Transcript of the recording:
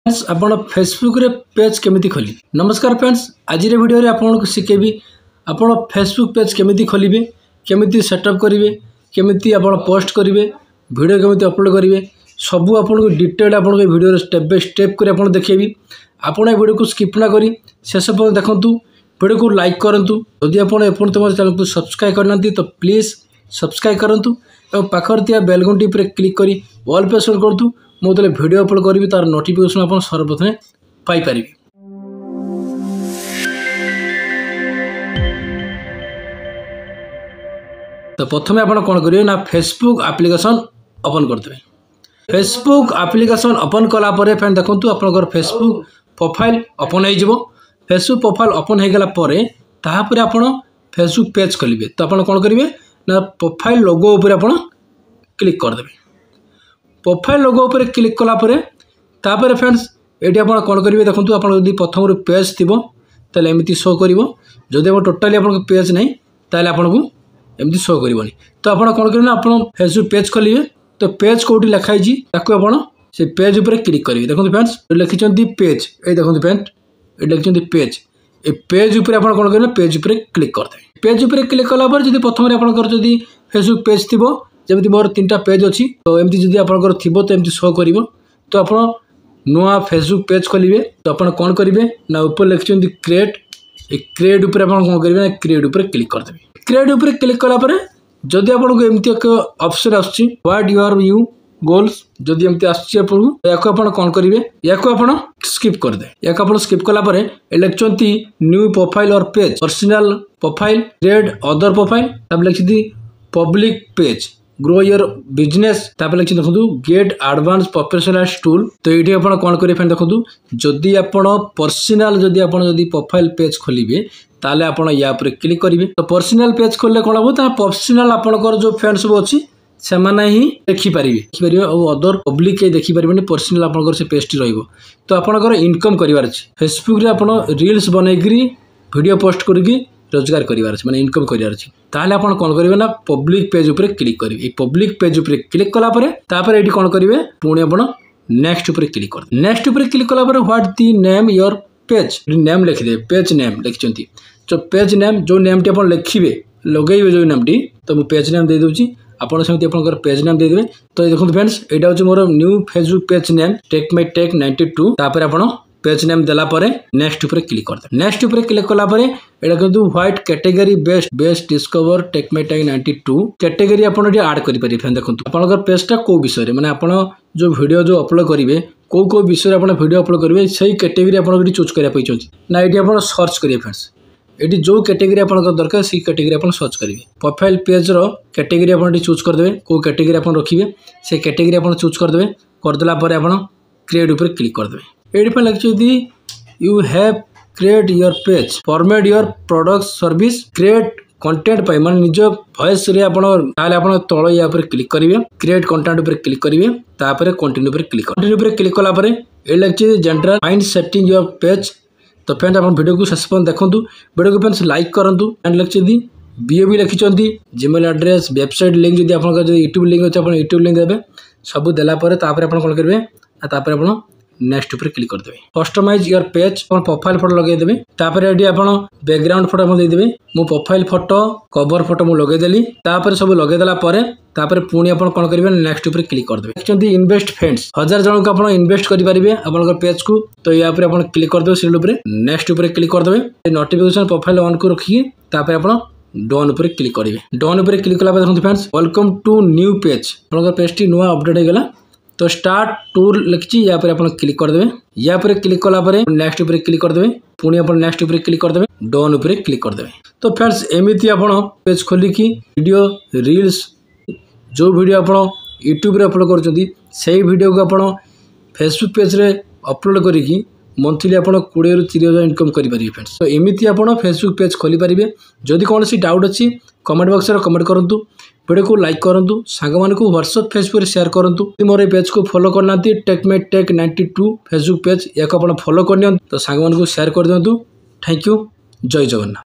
Friends आपण Facebook रे page केमिति खोली। नमस्कार फ्रेंड्स, आज वीडियो रे आपन को सिखेबी आपण फेसबुक पेज केमिति खोलिबे, केमिति सेटअप करिवे, केमिति आपण पोस्ट करिवे, वीडियो केमिति अपलोड करिवे, सबू आपन को डिटेल आपन को वीडियो रे स्टेप बाय स्टेप कर आपन देखेबी। आपण ए वीडियो को स्किप ना करी शेष पर्यंत देखंतु, वीडियो को लाइक करंतु। यदि आपण एपन तुम चैनल को सब्सक्राइब करनांती तो प्लीज सब्सक्राइब करंतु और पाखर थिया बेल घंटी पर क्लिक करी ऑल पे सेट करतु। मु तले वीडियो अपलोड करी तार नोटिफिकेशन आपन सर्वप्रथम पाई परिबे। तो प्रथम आपन कोन करिवे ना फेसबुक एप्लीकेशन ओपन करते। फेसबुक एप्लीकेशन ओपन कला परे फ्रेंड देखंतु आपनकर फेसबुक प्रोफाइल ओपन हो जिवो। फेसबुक प्रोफाइल ओपन हो गला परे ताहा परे आपन फेसबुक पेज खोलिबे। तो आपन कोन करिवे ना प्रोफाइल लोगो ऊपर आपन क्लिक कर देबे। प्रोफाइल लोगो ऊपर क्लिक कला परे तापर फ्रेंड्स एटी आपन कोन करिवे देखंतु आपन यदि प्रथम रो पेज थिबो ताले एमिति शो करिवो। जदि आपन टोटली आपन पेज नै ताले आपन को एमिति शो करिवोनी। तो आपन कोन करिवे ना आपन फेसबुक पेज खोलिवे। तो पेज कोठी लिखाई जी ताको आपन से पेज ऊपर क्लिक करिवे। देखंतु फ्रेंड्स लिखिचंती पेज, ए देखंतु फ्रेंड ए लिखिचंती पेज। ए पेज ऊपर आपन कोन करिवे पेज ऊपर क्लिक करते। पेज ऊपर क्लिक कला पर जदि प्रथम रे आपन कर जदि फेसबुक पेज थिबो, जमिति मोर 3टा पेज अछि तो एमती जदि आपन थिबो तो एमती शो करिवो। तो आपन नुआ फेसबुक पेज खोलिवे। तो आपन कोन करिवे ना ऊपर लिखिचंती क्रिएट, ए क्रिएट ऊपर आपन कोन करिवे ना क्रिएट ऊपर क्लिक कर देबे। क्रिएट ऊपर क्लिक कला पर जदि आपन को एमती एक ऑप्शन आछि व्हाट योर यू गोल्स, जदि एमती आछि आपन याको आपन कोन करिवे याको आपन स्किप कर दे। याको आपन स्किप कला पर लिखिचंती न्यू प्रोफाइल और page, personal profile, create other profile, तब लिखिचंती public page, grow your business, तापर लिखि देखंतु गेट एडवांस प्रोफेशनल टूल। तो एठी आपण कोन करिवे फ्रेंड देखंतु जदि आपण पर्सनल जदि आपण जदि प्रोफाइल पेज खोलिबे ताले आपण या पर क्लिक करिवे। तो पर्सनल पेज खोलले कोन हो ता पर्सनल आपनकर जो फ्रेंड्स सब अछि से माने ही देखि परिबे और अदर पब्लिक के देखि परिबे। पर्सनल आपनकर से पेज टी रहइबो। तो आपनकर इनकम करिवार अछि फेसबुक रे आपण रील्स बनेगिरी वीडियो पोस्ट करिकि रोजगार करिवार अछि माने इनकम करिवार अछि। ताले आपण कोन करिवे ना पब्लिक पेज ऊपर क्लिक करिवे। ए पब्लिक पेज ऊपर क्लिक कला परे तापर एठी कोन करिवे पुणी आपण नेक्स्ट ऊपर क्लिक कर। नेक्स्ट ऊपर क्लिक कला परे what the name your page, name लिखि दे। पेज नेम लिखिचंती जो पेज नेम जो नेम टी आपण लिखिबे लगेइबे जो नेम टी तो मु पेज नेम दे दोची। आपण समिति आपनकर पेज नेम दे देबे। तो देखंतु फ्रेंड्स एटा होची मोर new Facebook page name tech my tech 92। तापर आपण पेज नेम देला परे नेक्स्ट ऊपर क्लिक कर दे। नेक्स्ट ऊपर क्लिक कला परे एटा किंतु white category best discover tech my tech 92 category आपण एटी ऐड करि पारि। फ्रेंड देखंतु आपनकर पेज ता को विषय रे माने आपण जो वीडियो जो अपलोड करिवे को विषय रे आपण वीडियो अपलोड करिवे सही कैटेगरी आपण एटी चूज करिया पइचंती ना एटी आपण सर्च करिवे। फ्रेंड्स एटी जो कैटेगरी आपन दरकार सी कैटेगरी आपन सर्च करिवे। प्रोफाइल पेज रो कैटेगरी आपन एटी चूज कर देबे। को कैटेगरी आपन रखिबे से कैटेगरी आपन चूज कर देबे। कर देला परे आपन क्रिएट ऊपर क्लिक कर देबे। एडी पे लिखिथि you have create your page, format your product service, create content पाई माने निज वॉइस रे आपन ताले आपन तळ या ऊपर क्लिक करिवे। क्रिएट कंटेंट ऊपर क्लिक करिवे तापर कंटिन्यू ऊपर क्लिक। कंटिन्यू ऊपर क्लिक कला परे ए लिखिथि general find setting your page. तो फ्रेंड्स आप वीडियो को शेष पर्यंत देखंतु। वीडियो को फ्रेंड्स लाइक करंतु एंड लिखिचंती बीओबी लिखिचंती जीमेल एड्रेस, वेबसाइट लिंक जदि आपन जो यूट्यूब लिंक अछि आपन यूट्यूब लिंक देबे। सब देला परे तापर आपन कोन करबे तापर आपन नेक्स्ट ऊपर क्लिक कर देबे। कस्टमाइज योर पेज आपन प्रोफाइल फोटो लगे देबे। तापर एडी आपन बैकग्राउंड फोटो हम दे देबे। मु प्रोफाइल फोटो कवर फोटो मु लगे देली। तापर सब लगे देला परे तापर पुणी आपन कोन करबे नेक्स्ट ऊपर क्लिक कर देबे। लिखिचंती इन्वेस्ट फ्रेंड्स 1000 जन को आपन इन्वेस्ट करि परिबे आपन पेज को। तो या ऊपर आपन क्लिक कर देबे। सिल ऊपर नेक्स्ट ऊपर क्लिक कर देबे। नोटिफिकेशन प्रोफाइल ऑन को रखी तापर आपन डन ऊपर क्लिक करिवे। डन ऊपर क्लिक कला पर देखंतु friends welcome to new page आपन पेज टी नुआ अपडेट हो गेला। तो स्टार्ट टूर लिखी या पर आपन क्लिक कर देबे। या पर क्लिक कला पर नेक्स्ट ऊपर क्लिक कर देबे। पुणी आपन नेक्स्ट ऊपर क्लिक कर देबे। डन ऊपर क्लिक कर देबे। तो फ्रेंड्स एमिति आपन पेज खोली की वीडियो रील्स जो वीडियो आपन यूट्यूब रे अपलोड करचंती सेही वीडियो को आपन फेसबुक पेज रे अपलोड करिकी मंथली आपन 20 रु 30 हजार इनकम करि परिबे। फ्रेंड्स तो एमिति आपन फेसबुक पेज खोली परिबे। जदि कोनोसी डाउट अछि कमेंट बॉक्स रे कमेंट करंतु। वीडियो को लाइक करंतु, सांग मान को व्हाट्सएप फेसबुक शेयर करंतु। मोर पेज को फॉलो करनांती tech my tech 92 Facebook page या को आपण फॉलो करनियंतु। तो सांग मान को शेयर कर दियंतु। Thank you. जय जगन्नाथ।